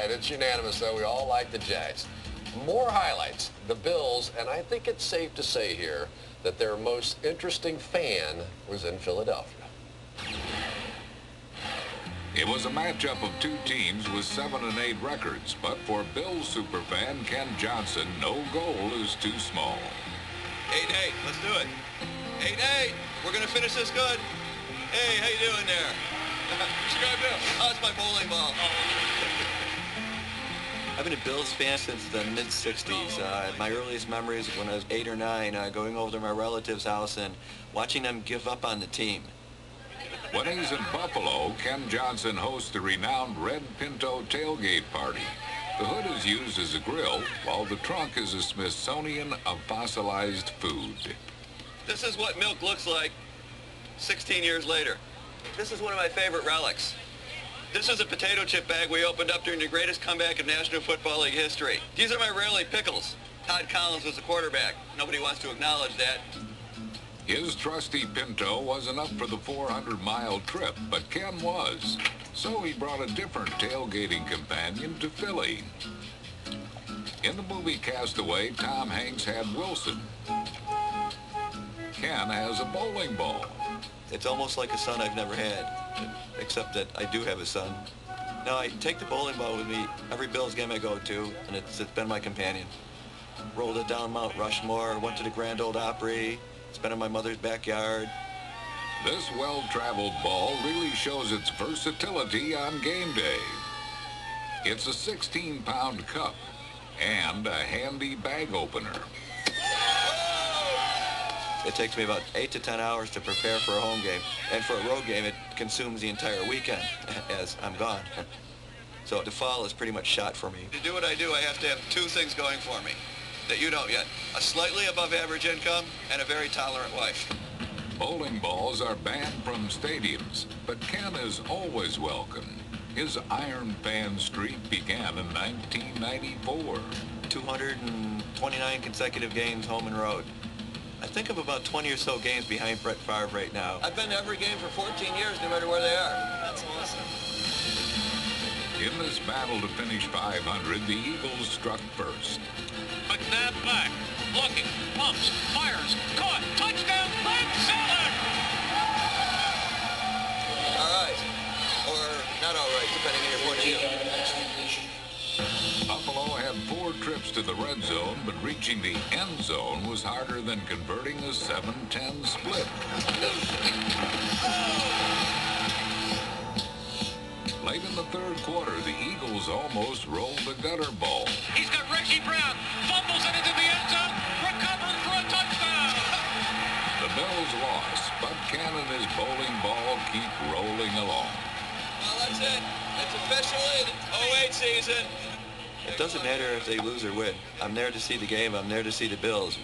right, it's unanimous, though. We all like the Jags. More highlights. The Bills, and I think it's safe to say here that their most interesting fan was in Philadelphia. It was a matchup of two teams with 7-8 records, but for Bills superfan Ken Johnson, no goal is too small. 8-8, let's do it. 8-8, we're going to finish this good. Hey, how you doing there? What you gonna do? Oh, it's my bowling ball. I've been a Bills fan since the mid-'60s. My earliest memories when I was 8 or 9, going over to my relative's house and watching them give up on the team. When he's in Buffalo, Ken Johnson hosts the renowned Red Pinto tailgate party. The hood is used as a grill, while the trunk is a Smithsonian of fossilized food. This is what milk looks like 16 years later. This is one of my favorite relics. This is a potato chip bag we opened up during the greatest comeback in National Football League history. These are my Rarely pickles. Todd Collins was the quarterback. Nobody wants to acknowledge that. His trusty Pinto wasn't up for the 400-mile trip, but Ken was. So he brought a different tailgating companion to Philly. In the movie Castaway, Tom Hanks had Wilson. Ken has a bowling ball. It's almost like a son I've never had, except that I do have a son. Now, I take the bowling ball with me every Bills game I go to, and it's been my companion. Rolled it down Mount Rushmore, went to the Grand Ole Opry. It's been in my mother's backyard. This well-traveled ball really shows its versatility on game day. It's a 16-pound cup and a handy bag opener. It takes me about 8 to 10 hours to prepare for a home game. And for a road game, it consumes the entire weekend, as I'm gone. So the fall is pretty much shot for me. To do what I do, I have to have two things going for me that you don't yet. A slightly above average income and a very tolerant wife. Bowling balls are banned from stadiums, but Ken is always welcome. His Iron Fan streak began in 1994. 229 consecutive games home and road. I think of about 20 or so games behind Brett Favre right now. I've been to every game for 14 years, no matter where they are. That's awesome. In this battle to finish 500, the Eagles struck first. McNabb back, looking, pumps, fires, caught, touchdown, Brett Zeller! All right, or not all right, depending on your point of view. Buffalo had 4 trips to the red zone, but reaching the end zone was harder than converting a 7-10 split. Late in the third quarter, the Eagles almost rolled the gutter ball. He's got Reggie Brown, fumbles it into the end zone, recovers for a touchdown. The Bills lost, but Ken and his bowling ball keep rolling along. Well, that's it. It's officially the 08 season. It doesn't matter if they lose or win. I'm there to see the game. I'm there to see the Bills.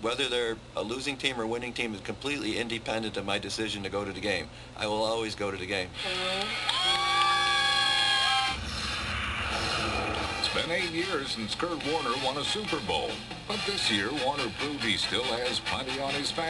Whether they're a losing team or winning team is completely independent of my decision to go to the game. I will always go to the game. It's been 8 years since Kurt Warner won a Super Bowl. But this year, Warner proved he still has plenty on his family.